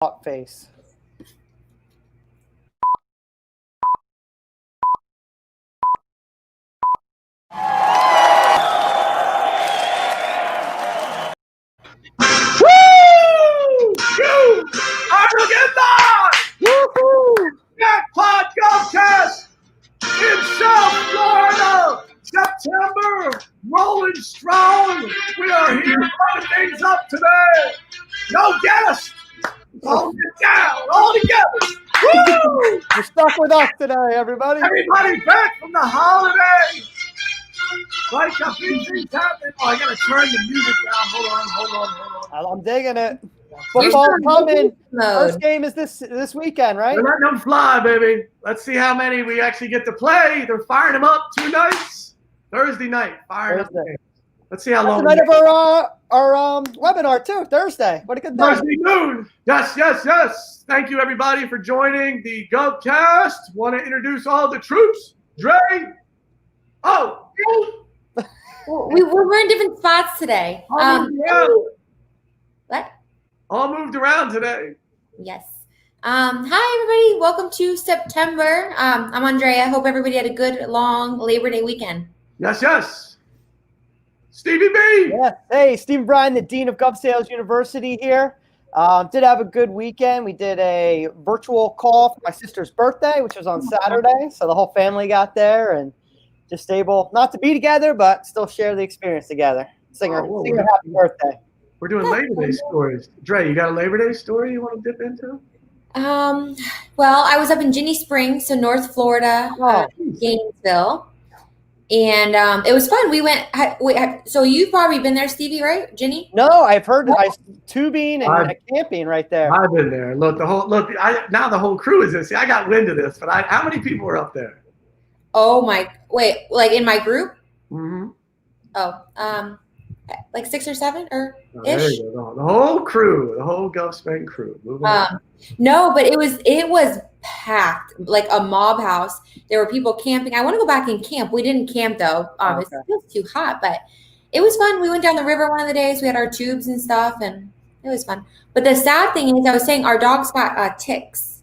hot face. Jackpot GovCast in South Florida, September, rolling strong. We are here running things up today. No guest, holding it down all together. Woo! You're stuck with us today, everybody. Everybody back from the holiday. Like a few things happening. Oh, I gotta turn the music down. Hold on. I'm digging it. Football's coming. Mode. First game is this weekend, right? We're letting them fly, baby. Let's see how many we actually get to play. They're firing them up 2 nights. Thursday night, firing up. Let's see how long. That's the night of our webinar too. Thursday. What a good day. Thursday noon. Yes. Thank you, everybody, for joining the GovCast. Want to introduce all the troops. Dre. Oh. We were in different spots today. What? All moved around today. Yes. Hi, everybody. Welcome to September. I'm Andrea. Hope everybody had a good, long Labor Day weekend. Yes. Stevie B. Yeah. Hey, Stephen Bryan, the Dean of GovSales University here. Did have a good weekend. We did a virtual call for my sister's birthday, which was on Saturday. So the whole family got there and just able not to be together, but still share the experience together. Sing her happy birthday. We're doing Labor Day stories. Dre, you got a Labor Day story you want to dip into? Well, I was up in Ginny Springs, so North Florida, Gainesville. And it was fun. We went. So you've probably been there, Stevie, right, Ginny? No, I've heard tubing and camping right there. I've been there. Look, now the whole crew is this. See, I got wind of this, but how many people were up there? Oh my! Wait, like in my group? Mm-hmm. Oh, like 6 or 7 or ish. There you go. The whole crew, the whole GovSpan crew. Moving on. No, but it was packed, like a mob house. There were people camping. I want to go back and camp. We didn't camp though. It was too hot, but it was fun. We went down the river one of the days. We had our tubes and stuff, and it was fun. But the sad thing is, I was saying our dogs got ticks.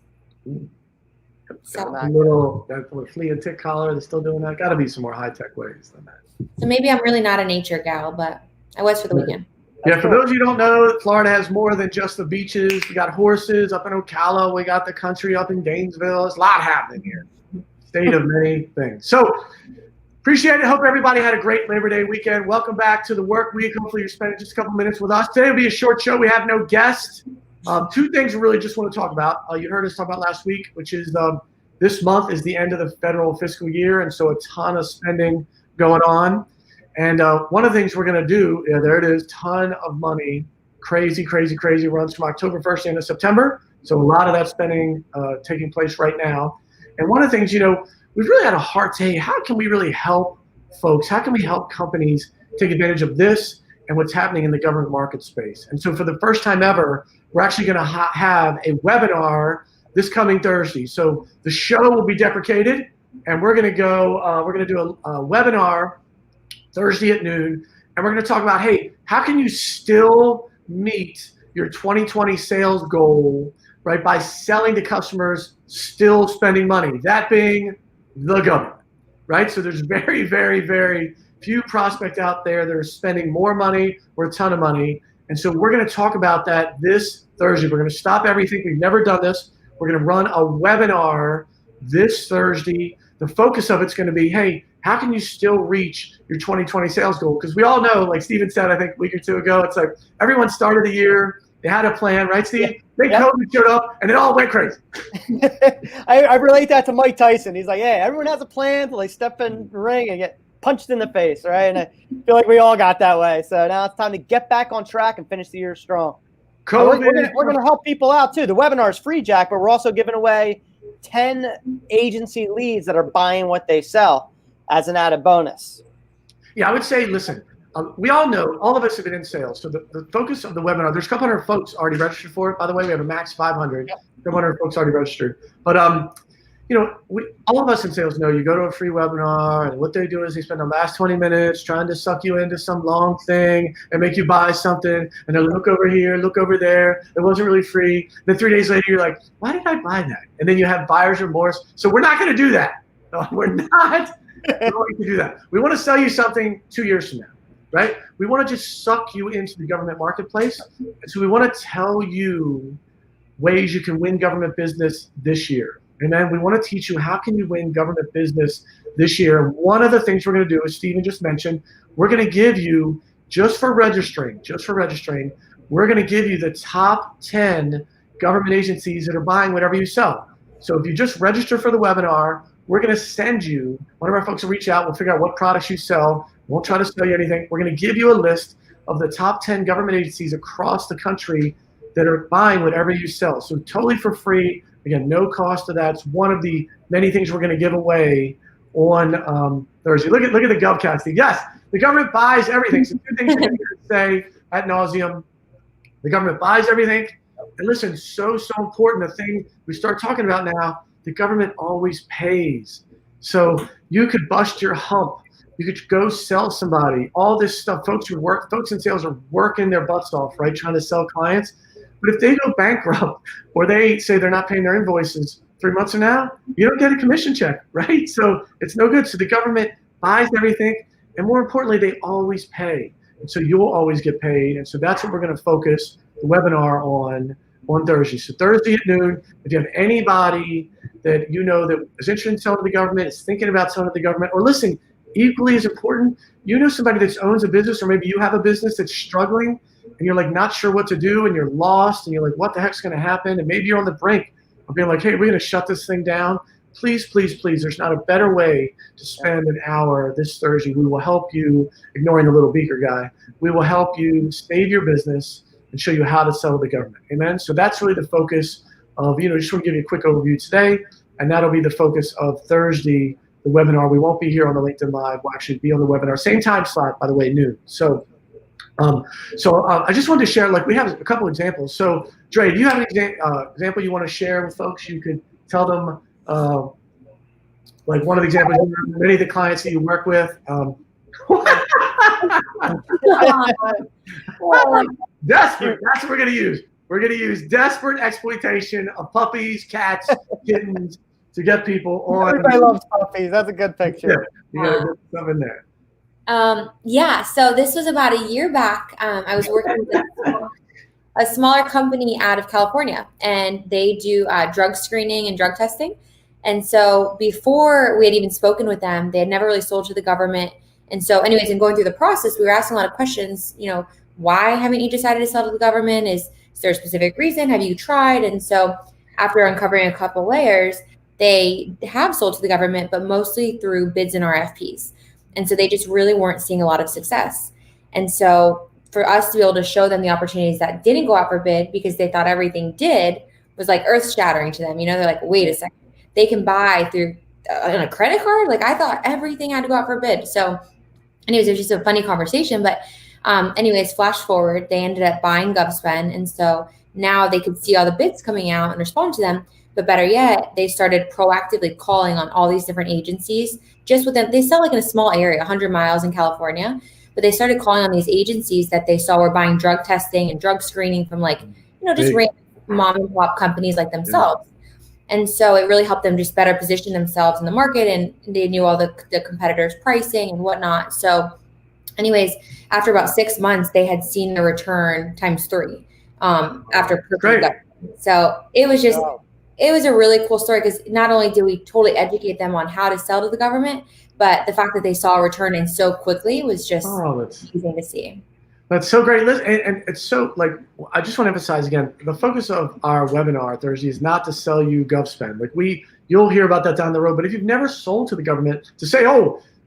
So that little flea and tick collar, they're still doing that. Got to be some more high tech ways than that. So maybe I'm really not a nature gal, but I was for the weekend. Yeah, for those of you who don't know, Florida has more than just the beaches. We got horses up in Ocala. We got the country up in Gainesville. There's a lot happening here. State of many things. So appreciate it. Hope everybody had a great Labor Day weekend. Welcome back to the work week. Hopefully you're spending just a couple minutes with us. Today will be a short show. We have no guests. 2 things we really just want to talk about. You heard us talk about last week, which is this month is the end of the federal fiscal year, and so a ton of spending going on. And one of the things we're going to do, there it is, ton of money, crazy runs from October 1st to the end of September. So a lot of that spending taking place right now. And one of the things, we've really had a heart to say, how can we really help folks? How can we help companies take advantage of this and what's happening in the government market space? And so for the first time ever, we're actually going to have a webinar this coming Thursday. So the show will be deprecated, and we're going to do a webinar Thursday at noon, and we're going to talk about, hey, how can you still meet your 2020 sales goal, right, by selling to customers, still spending money, that being the government, right? So there's very, very, very few prospects out there that are spending more money or a ton of money, and so we're going to talk about that this Thursday. We're going to stop everything. We've never done this. We're going to run a webinar this Thursday. The focus of it's going to be, hey, how can you still reach your 2020 sales goal? Because we all know, like Steven said, I think a week or 2 ago, it's like everyone started the year, they had a plan, right, Steve? Then COVID showed up, and it all went crazy. I relate that to Mike Tyson. He's like, hey, everyone has a plan until they step in the ring and get punched in the face, right? And I feel like we all got that way. So now it's time to get back on track and finish the year strong. We're going to help people out, too. The webinar is free, Jack, but we're also giving away 10 agency leads that are buying what they sell as an added bonus. Yeah, I would say, listen, we all know, all of us have been in sales. So the focus of the webinar, there's a couple hundred folks already registered for it. By the way, we have a max 500. 500 folks already registered. But all of us in sales know you go to a free webinar, and what they do is they spend the last 20 minutes trying to suck you into some long thing and make you buy something, and then look over here, look over there. It wasn't really free. Then 3 days later, you're like, why did I buy that? And then you have buyer's remorse. So we're not going to do that. No, we're not going to do that. We want to sell you something 2 years from now, right? We want to just suck you into the government marketplace. And so we want to tell you ways you can win government business this year. And then we want to teach you how can you win government business this year. One of the things we're going to do, as Stephen just mentioned, we're going to give you, just for registering, we're going to give you the top 10 government agencies that are buying whatever you sell. So if you just register for the webinar, we're going to send you, one of our folks will reach out, we'll figure out what products you sell. We won't try to sell you anything. We're going to give you a list of the top 10 government agencies across the country that are buying whatever you sell. So totally for free. Again, no cost to that. It's one of the many things we're going to give away on Thursday. Look at the GovCast. Yes, the government buys everything. So two things you're going to say ad nauseum. The government buys everything. And listen, so important. The thing we start talking about now, the government always pays. So you could bust your hump. You could go sell somebody. All this stuff, folks in sales are working their butts off, right, trying to sell clients. But if they go bankrupt or they say they're not paying their invoices 3 months from now, you don't get a commission check, right? So it's no good. So the government buys everything, and more importantly, they always pay. And so you'll always get paid. And so that's what we're going to focus the webinar on Thursday. So Thursday at noon, if you have anybody that you know that is interested in selling to the government, is thinking about selling to the government, or listen, equally as important, you know somebody that owns a business, or maybe you have a business that's struggling, and you're like not sure what to do, and you're lost, and you're like, what the heck's going to happen? And maybe you're on the brink of being like, hey, we're going to shut this thing down. Please, please, please, there's not a better way to spend an hour this Thursday. We will help you, ignoring the little beaker guy, we will help you save your business and show you how to sell to the government. Amen? So that's really the focus of, just want to give you a quick overview today, and that'll be the focus of Thursday, the webinar. We won't be here on the LinkedIn Live. We'll actually be on the webinar. Same time slot, by the way, noon. So I just wanted to share, we have a couple examples. So, Dre, do you have an example you want to share with folks? You could tell them, one of the examples, many of the clients that you work with. Desperate, that's what we're going to use. We're going to use desperate exploitation of puppies, cats, kittens to get people on. Everybody loves puppies. That's a good picture. Yeah, you got to get stuff in there. So this was about a year back. I was working with a smaller company out of California, and they do drug screening and drug testing. And so before we had even spoken with them, they had never really sold to the government. And so anyways, in going through the process, we were asking a lot of questions, why haven't you decided to sell to the government? Is there a specific reason? Have you tried? And so after uncovering a couple layers, they have sold to the government, but mostly through bids and RFPs. And so they just really weren't seeing a lot of success. And so for us to be able to show them the opportunities that didn't go out for bid because they thought everything did was like earth shattering to them. They're like, wait a second, they can buy through on a credit card? I thought everything had to go out for bid. So anyways, it was just a funny conversation. But anyways, flash forward, they ended up buying GovSpend. And so now they could see all the bids coming out and respond to them. But better yet, they started proactively calling on all these different agencies. Just within, they sell in a small area, 100 miles in California. But they started calling on these agencies that they saw were buying drug testing and drug screening from just random mom and pop companies like themselves. And so it really helped them just better position themselves in the market, and they knew all the competitors' pricing and whatnot. So anyways, after about 6 months, they had seen the return times 3 after purchasing. So it was just, it was a really cool story because not only did we totally educate them on how to sell to the government, but the fact that they saw a return in so quickly was just amazing to see. That's so great. And it's so I just want to emphasize again, the focus of our webinar Thursday is not to sell you GovSpend. You'll hear about that down the road. But if you've never sold to the government, to say,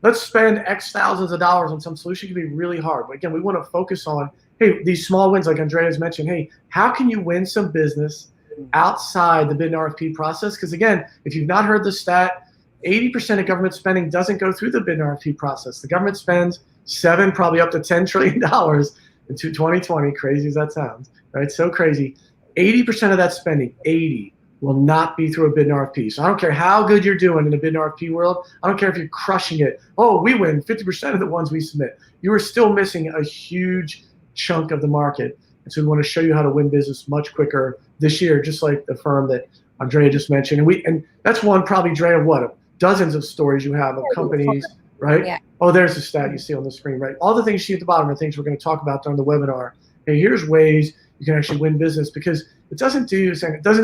let's spend X thousands of dollars on some solution can be really hard. But again, we want to focus on, hey, these small wins, like Andrea's mentioned. Hey, how can you win some business outside the bid and RFP process? Because again, if you've not heard the stat, 80% of government spending doesn't go through the bid and RFP process. The government spends probably up to $10 trillion into 2020, crazy as that sounds, right? So crazy. 80% of that spending, 80, will not be through a bid and RFP. So I don't care how good you're doing in the bid and RFP world. I don't care if you're crushing it. Oh, we win 50% of the ones we submit. You are still missing a huge chunk of the market. And so we want to show you how to win business much quicker this year, just like the firm that Andrea just mentioned. And that's one probably, Drea, of dozens of stories you have of companies, right? Yeah. Oh, there's the stat you see on the screen, right? All the things you see at the bottom are things we're going to talk about during the webinar. Hey, here's ways you can actually win business, because it doesn't do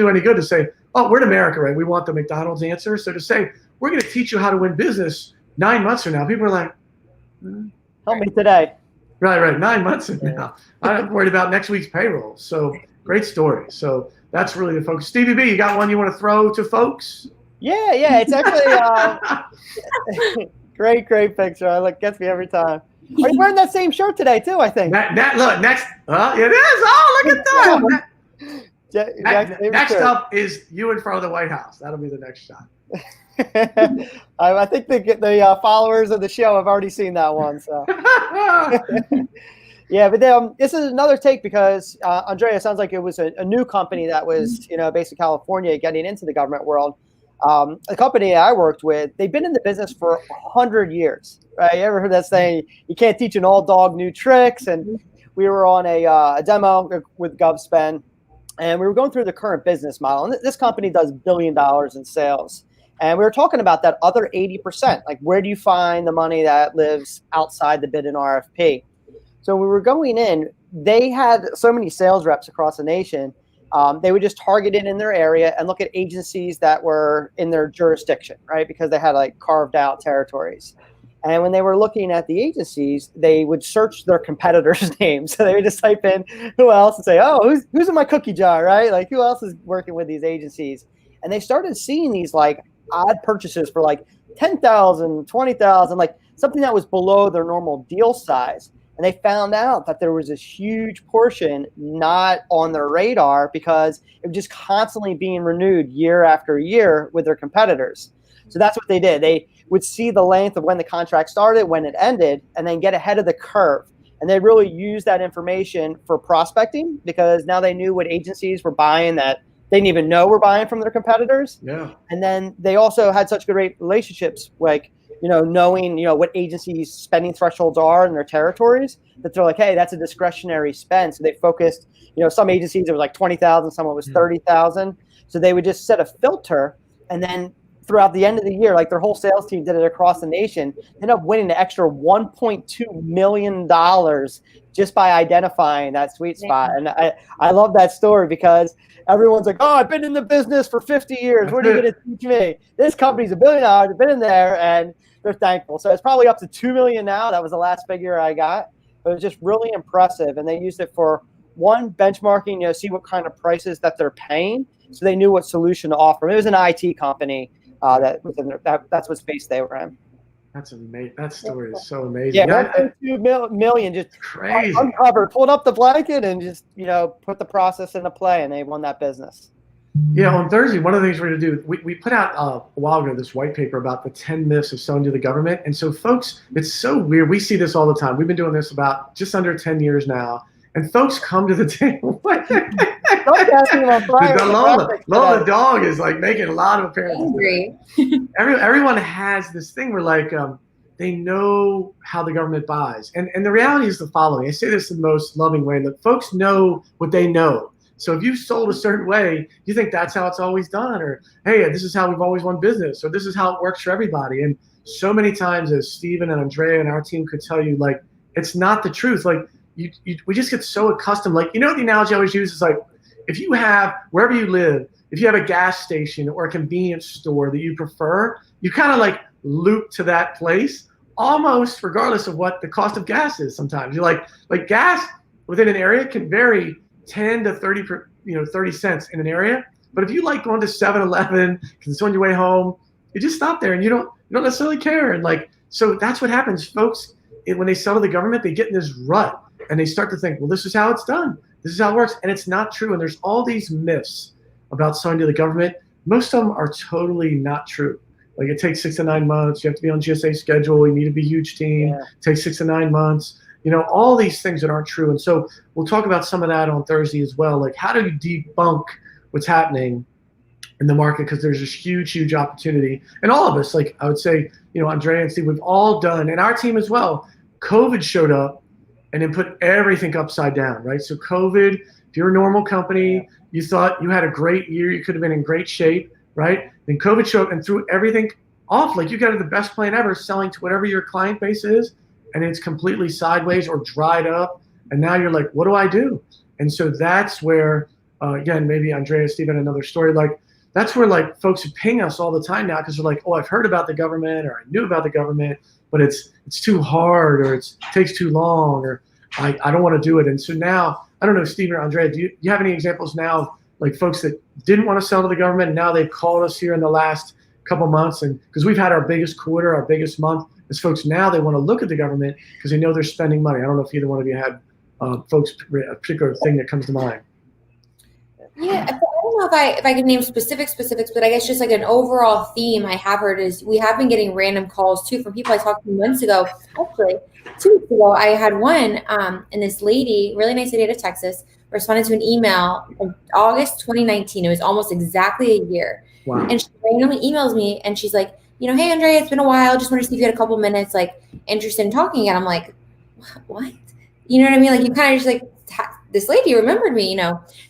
any good to say, oh, we're in America, right? We want the McDonald's answer. So to say, we're going to teach you how to win business 9 months from now, people are like, help me today. Right. 9 months from now. I'm worried about next week's payroll. So great story. So that's really the focus. Stevie B, you got one you want to throw to folks? Yeah. It's actually great picture. Gets me every time. Are you wearing that same shirt today too? I think. Look, next. It is. Oh, look at that. Next up is you in front of the White House. That'll be the next shot. I think the followers of the show have already seen that one. So. Yeah, but this is another take because Andrea, sounds like it was a new company that was based in California getting into the government world. The company I worked with, they've been in the business for 100 years. Right? You ever heard that saying? You can't teach an old dog new tricks. And we were on a demo with GovSpend, and we were going through the current business model. And this company does $1 billion in sales. And we were talking about that other 80%. Like, where do you find the money that lives outside the bid and RFP? So when we were going in, they had so many sales reps across the nation. They would just target it in their area and look at agencies that were in their jurisdiction, right? Because they had carved out territories. And when they were looking at the agencies, they would search their competitors' names. So they would just type in who else and say, oh, who's in my cookie jar, right? Like, who else is working with these agencies? And they started seeing these odd purchases for $10,000, $20,000, something that was below their normal deal size. And they found out that there was this huge portion not on their radar because it was just constantly being renewed year after year with their competitors. So that's what they did. They would see the length of when the contract started, when it ended, and then get ahead of the curve. And they really used that information for prospecting because now they knew what agencies were buying that they didn't even know were buying from their competitors. Yeah. And then they also had such great relationships, knowing, what agencies' spending thresholds are in their territories, that they're like, hey, that's a discretionary spend. So they focused, some agencies, it was $20,000, some it was $30,000. So they would just set a filter, and then throughout the end of the year, their whole sales team did it across the nation, ended up winning an extra $1.2 million just by identifying that sweet spot. And I love that story because everyone's like, oh, I've been in the business for 50 years. What are you going to teach me? This company's $1 billion. I've been in there, and they're thankful. So it's probably up to $2 million now. That was the last figure I got. But it was just really impressive. And they used it for, one, benchmarking, see what kind of prices that they're paying. So they knew what solution to offer. It was an IT company that's what space they were in. That's amazing. That story is so amazing. Yeah, $1.2 million just crazy. Uncovered, pulled up the blanket, and just put the process into play, and they won that business. Yeah, on Thursday, one of the things we're going to do, we put out a while ago this white paper about the 10 myths of selling to the government. And so, folks, it's so weird. We see this all the time. We've been doing this about just under 10 years now. And folks come to the table. Lola dog is making a lot of appearances. Everyone has this thing where they know how the government buys. And the reality is the following. I say this in the most loving way, that folks know what they know. So if you've sold a certain way, you think that's how it's always done, or, hey, this is how we've always won business, or this is how it works for everybody. And so many times, as Stephen and Andrea and our team could tell you, it's not the truth. We just get so accustomed. The analogy I always use is if you have, wherever you live, if you have a gas station or a convenience store that you prefer, you kind of loop to that place almost regardless of what the cost of gas is. Sometimes you're like gas within an area can vary 10 to 30 cents in an area. But if you like going to 7-Eleven, because it's on your way home, you just stop there and you don't necessarily care. And so that's what happens, folks. When they sell to the government, they get in this rut. And they start to think, well, this is how it's done. This is how it works. And it's not true. And there's all these myths about selling to the government. Most of them are totally not true. It takes 6 to 9 months. You have to be on GSA schedule. You need to be a huge team. Yeah. It takes 6 to 9 months. All these things that aren't true. And so we'll talk about some of that on Thursday as well. How do you debunk what's happening in the market because there's this huge opportunity. And all of us, like I would say, Andrea and Steve, we've all done, and our team as well, COVID showed up and then put everything upside down, right? So COVID, if you're a normal company, you thought you had a great year, you could have been in great shape, right? Then COVID showed up and threw everything off. Like you got the best plan ever selling to whatever your client base is, and it's completely sideways or dried up. And now you're like, what do I do? And so that's where, again, maybe Andrea, Stephen, another story, like that's where like folks ping us all the time now because they're like, oh, I've heard about the government or I knew about the government, but it's too hard or it takes too long or I don't want to do it. And so now, I don't know, Stephen or Andrea, do you have any examples now of like folks that didn't want to sell to the government and now they've called us here in the last couple months, and because we've had our biggest quarter, our biggest month, as folks now they want to look at the government because they know they're spending money. I don't know if either one of you had folks a particular thing that comes to mind. Yeah, I don't know if I can name specifics, but I guess just like an overall theme I have heard is we have been getting random calls too from people I talked to months ago. Actually, 2 weeks ago, I had one, and this lady, really nice lady out of Texas, responded to an email in August 2019. It was almost exactly a year. Wow. And she randomly emails me and she's like, hey, Andrea, it's been a while. Just wanted to see if you had a couple minutes, like interested in talking. And I'm like, what? You know what I mean? Like you kind of just like, this lady remembered me,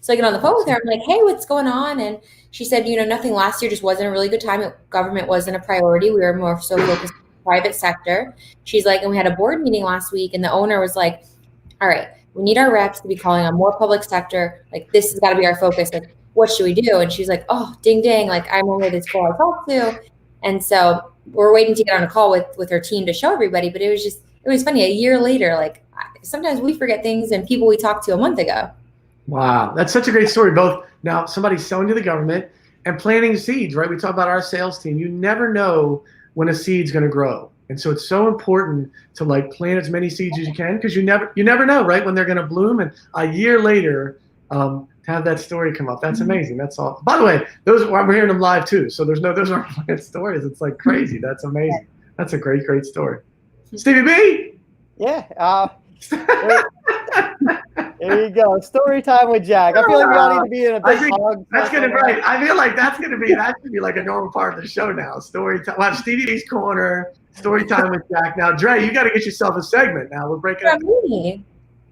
So I get on the phone with her. I'm like, hey, what's going on? And she said, nothing last year just wasn't a really good time. Government wasn't a priority. We were more so focused on the private sector. She's like, and we had a board meeting last week and the owner was like, all right, we need our reps to be calling on more public sector. Like this has got to be our focus. Like, what should we do? And she's like, oh, ding, ding. Like I remember this girl I talked to. And so we're waiting to get on a call with her team to show everybody. But it was funny. A year later, like sometimes we forget things and people we talked to a month ago. Wow. That's such a great story. Both now somebody's selling to the government and planting seeds, right? We talk about our sales team. You never know when a seed's going to grow. And so it's so important to like plant as many seeds as you can because you never know, right, when they're going to bloom. And a year later, to have that story come up, that's amazing. That's all. By the way, we're hearing them live too. So those aren't planned stories. It's like crazy. That's amazing. That's a great story. Stevie B? Yeah. There you go. Story time with Jack. I feel like we all need to be in a big hug. That's gonna be right. I feel like that should be like a normal part of the show now. Story time. We'll have Stevie B's corner. Story time with Jack. Now, Dre, you got to get yourself a segment. Now we're breaking up. Me?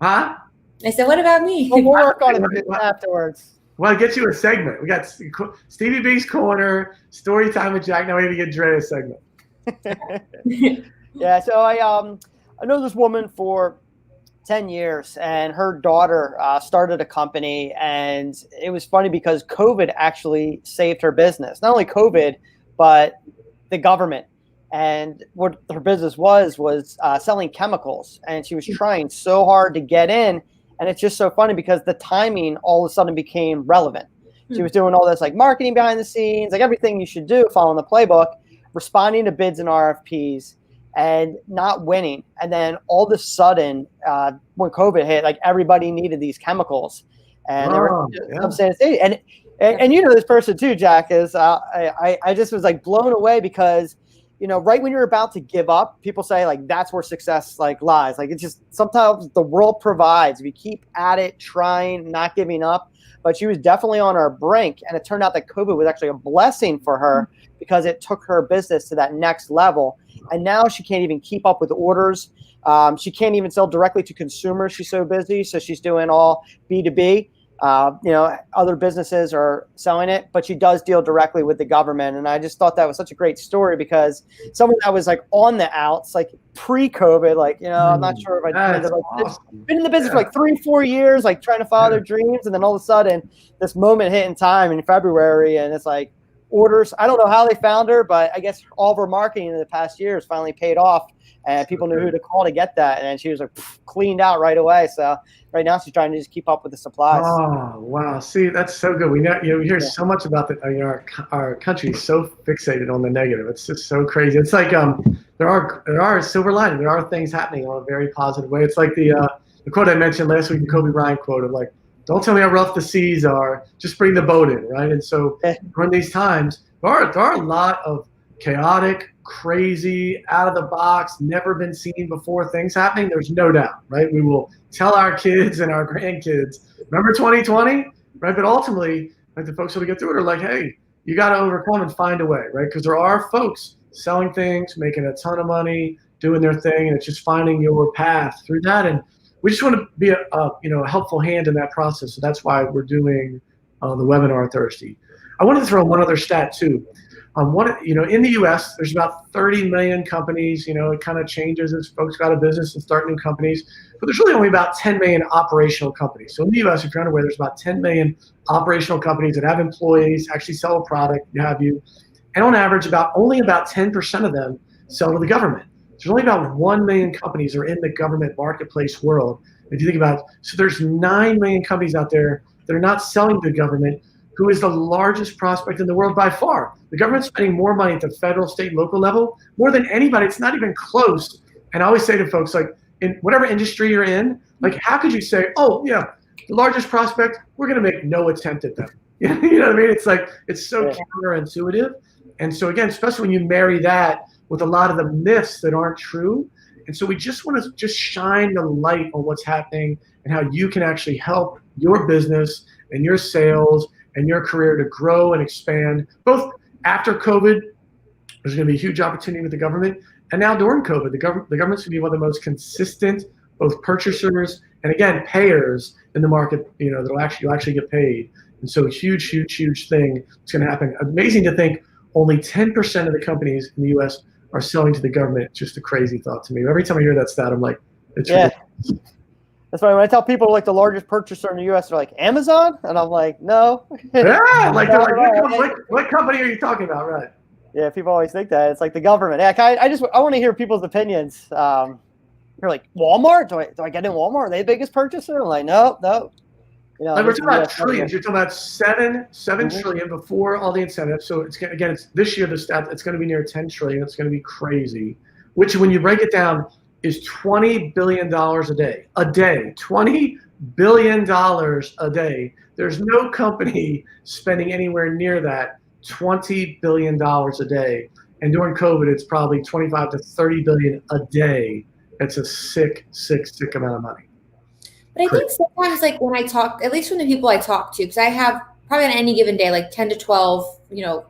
Huh? I said, what about me? We'll work on it afterwards. Well, get you a segment. We got Stevie B's corner. Story time with Jack. Now we need to get Dre a segment. Yeah. So I know this woman for 10 years and her daughter started a company, and it was funny because COVID actually saved her business. Not only COVID, but the government. And what her business was selling chemicals, and she was trying so hard to get in. And it's just so funny because the timing all of a sudden became relevant. She was doing all this like marketing behind the scenes, like everything you should do, following the playbook, responding to bids and RFPs, and not winning. And then all of a sudden, when COVID hit, like everybody needed these chemicals, and they were upset. And this person too, Jack, is I just was like blown away because right when you're about to give up, people say like that's where success like lies. Like it's just sometimes the world provides if you keep at it, trying, not giving up. But she was definitely on her brink, and it turned out that COVID was actually a blessing for her because it took her business to that next level. And now she can't even keep up with orders. She can't even sell directly to consumers. She's so busy. So she's doing all B2B. Other businesses are selling it, but she does deal directly with the government. And I just thought that was such a great story because someone that was like on the outs, like pre-COVID, like, I'm not sure if I did been in the business for like 3-4 years, like trying to follow their dreams. And then all of a sudden this moment hit in time in February, and it's like orders. I don't know how they found her, but I guess all of her marketing in the past years finally paid off, and people knew who to call to get that. And she was like cleaned out right away. So right now she's trying to just keep up with the supplies. Oh, wow. See, that's so good. We hear so much about that. Our country is so fixated on the negative. It's just so crazy. It's like there are silver linings. There are things happening in a very positive way. It's like the quote I mentioned last week, the Kobe Bryant quote of like, don't tell me how rough the seas are, just bring the boat in, right? And so during these times, there are a lot of chaotic, crazy, out of the box, never been seen before things happening. There's no doubt, right? We will tell our kids and our grandkids, remember 2020, right? But ultimately, like the folks who get through it are like, hey, you got to overcome and find a way, right? Because there are folks selling things, making a ton of money, doing their thing, and it's just finding your path through that. And we just want to be a helpful hand in that process. So that's why we're doing the webinar Thursday. I wanted to throw one other stat too. In the U.S., there's about 30 million companies. It kind of changes as folks go out of business and start new companies. But there's really only about 10 million operational companies. So in the U.S., if you're unaware, there's about 10 million operational companies that have employees, actually sell a product, and on average, only about 10% of them sell to the government. There's only about 1 million companies are in the government marketplace world. If you think about it, so there's 9 million companies out there that are not selling to the government, who is the largest prospect in the world by far. The government's spending more money at the federal, state, and local level, more than anybody. It's not even close. And I always say to folks, like, in whatever industry you're in, like, how could you say, oh, yeah, the largest prospect, we're going to make no attempt at them? You know what I mean? It's like, it's so counterintuitive. And so, again, especially when you marry that with a lot of the myths that aren't true. And so we just want to just shine the light on what's happening and how you can actually help your business and your sales and your career to grow and expand. Both after COVID, there's going to be a huge opportunity with the government. And now during COVID, the government's going to be one of the most consistent, both purchasers and, again, payers in the market, you'll actually get paid. And so a huge, huge, huge thing is going to happen. Amazing to think only 10% of the companies in the U.S. are selling to the government. It's just a crazy thought to me. Every time I hear that stat, I'm like, it's ridiculous. That's why when I tell people like the largest purchaser in the U.S., they're like, Amazon? And I'm like, no. Yeah, like, what company are you talking about, right? Yeah, people always think that. It's like the government. Yeah, I want to hear people's opinions. You're like, Walmart? Do I get in Walmart? Are they the biggest purchaser? I'm like, no. Like we're talking about trillions. You're talking about seven trillion before all the incentives. So it's this year it's going to be near 10 trillion. It's going to be crazy. Which, when you break it down, is $20 billion a day. $20 billion a day. There's no company spending anywhere near that $20 billion a day. And during COVID, it's probably 25 to 30 billion a day. It's a sick amount of money. But I think sometimes, like, when I talk, at least from the people I talk to, because I have probably on any given day, like 10 to 12,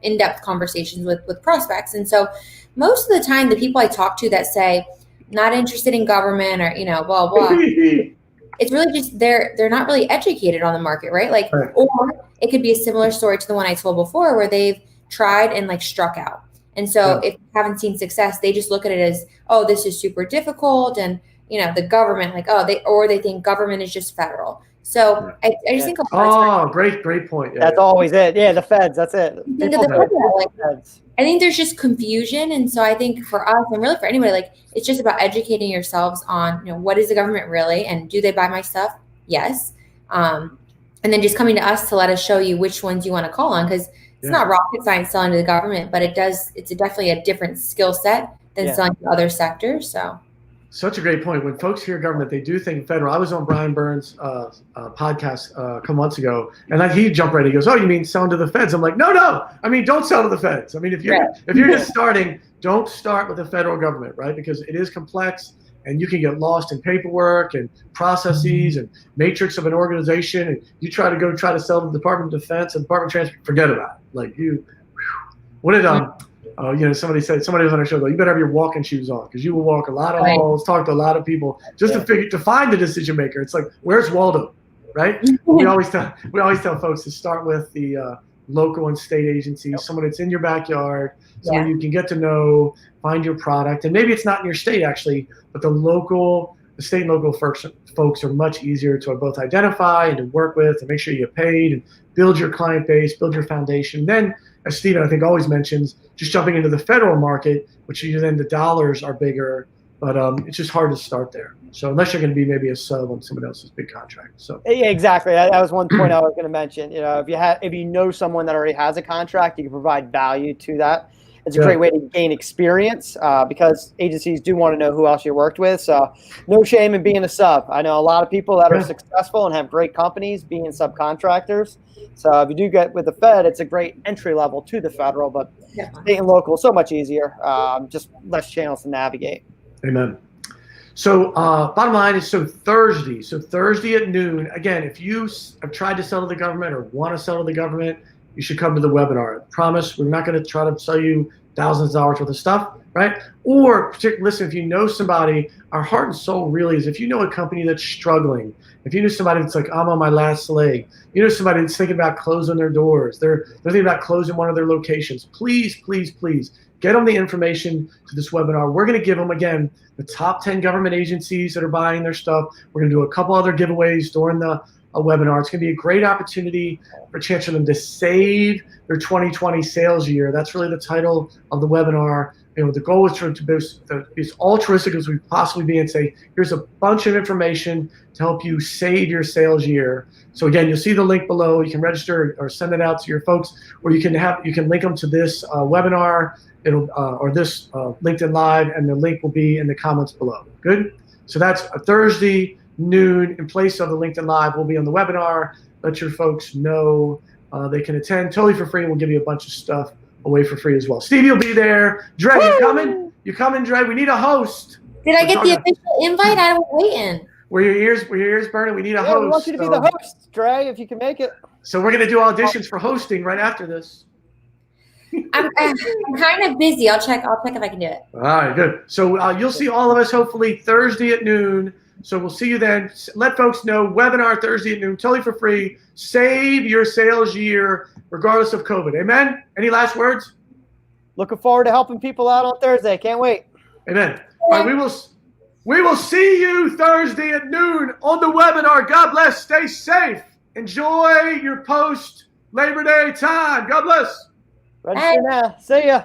in-depth conversations with prospects. And so most of the time, the people I talk to that say, not interested in government or, blah, blah, it's really just they're not really educated on the market, right? Like, right. Or it could be a similar story to the one I told before where they've tried and like struck out. And so if you haven't seen success, they just look at it as, oh, this is super difficult. And, the government, like, they think government is just federal. So I just think. Great point. That's always it. Yeah, the feds. That's it. I think there's just confusion, and so I think for us, and really for anybody, like, it's just about educating yourselves on, what is the government really, and do they buy my stuff? Yes, and then just coming to us to let us show you which ones you want to call on, because it's not rocket science selling to the government, but it's definitely a different skill set than selling to other sectors. So. Such a great point. When folks hear government, they do think federal. I was on Brian Burns' podcast a couple months ago, and he jumped right in. He goes, "Oh, you mean selling to the feds?" I'm like, "No. I mean, don't sell to the feds. I mean, if you're just starting, don't start with the federal government, right? Because it is complex, and you can get lost in paperwork and processes and matrix of an organization. And you try to sell to the Department of Defense and Department of Transportation, forget about it. Like what did somebody was on our show, though, you better have your walking shoes on, because you will walk a lot of halls, talk to a lot of people just to find the decision maker. It's like, where's Waldo, right? we always tell folks to start with the local and state agencies, someone that's in your backyard, someone you can get to know, find your product. And maybe it's not in your state actually, but the state and local folks are much easier to both identify and to work with and make sure you get paid and build your client base, build your foundation. Then, as Stephen, I think, always mentions, just jumping into the federal market, which then the dollars are bigger, but it's just hard to start there. So unless you're going to be maybe a sub on someone else's big contract. So yeah, exactly. That was one point I was going to mention. If you know someone that already has a contract, you can provide value to that. It's a great way to gain experience because agencies do want to know who else you worked with. So no shame in being a sub. I know a lot of people that are successful and have great companies being subcontractors. So if you do get with the Fed, it's a great entry level to the federal, but state and local is so much easier, just less channels to navigate. Amen. So bottom line is, Thursday at noon, again, if you have tried to sell to the government or want to sell to the government, you should come to the webinar. I promise we're not going to try to sell you thousands of dollars worth of stuff, right? Or listen, if you know somebody, our heart and soul really is if you know a company that's struggling, if you know somebody that's like, I'm on my last leg, you know somebody that's thinking about closing their doors, they're thinking about closing one of their locations, please, please, please get them the information to this webinar. We're going to give them, again, the top 10 government agencies that are buying their stuff. We're going to do a couple other giveaways during the webinar. It's going to be a great opportunity for a chance for them to save their 2020 sales year. That's really the title of the webinar. You know, the goal is to be as altruistic as we possibly be and say, here's a bunch of information to help you save your sales year. So again, you'll see the link below. You can register or send it out to your folks, or you can link them to this webinar. Or this LinkedIn Live, and the link will be in the comments below. Good? So that's a Thursday noon in place of the LinkedIn Live. We'll be on the webinar. Let your folks know they can attend totally for free. We'll give you a bunch of stuff away for free as well. Steve, you'll be there. Dre, you coming? You coming, Dre? We need a host. Did I get the official invite? I was waiting. Were your ears burning? We need a host. We want you to be the host, Dre, if you can make it. So we're going to do auditions for hosting right after this. I'm kind of busy. I'll check if I can do it. All right, good. So you'll see all of us hopefully Thursday at noon. So we'll see you then. Let folks know, webinar Thursday at noon, totally for free. Save your sales year regardless of COVID. Amen? Any last words? Looking forward to helping people out on Thursday. Can't wait. Amen. All right, we will see you Thursday at noon on the webinar. God bless. Stay safe. Enjoy your post Labor Day time. God bless. Register now. See ya.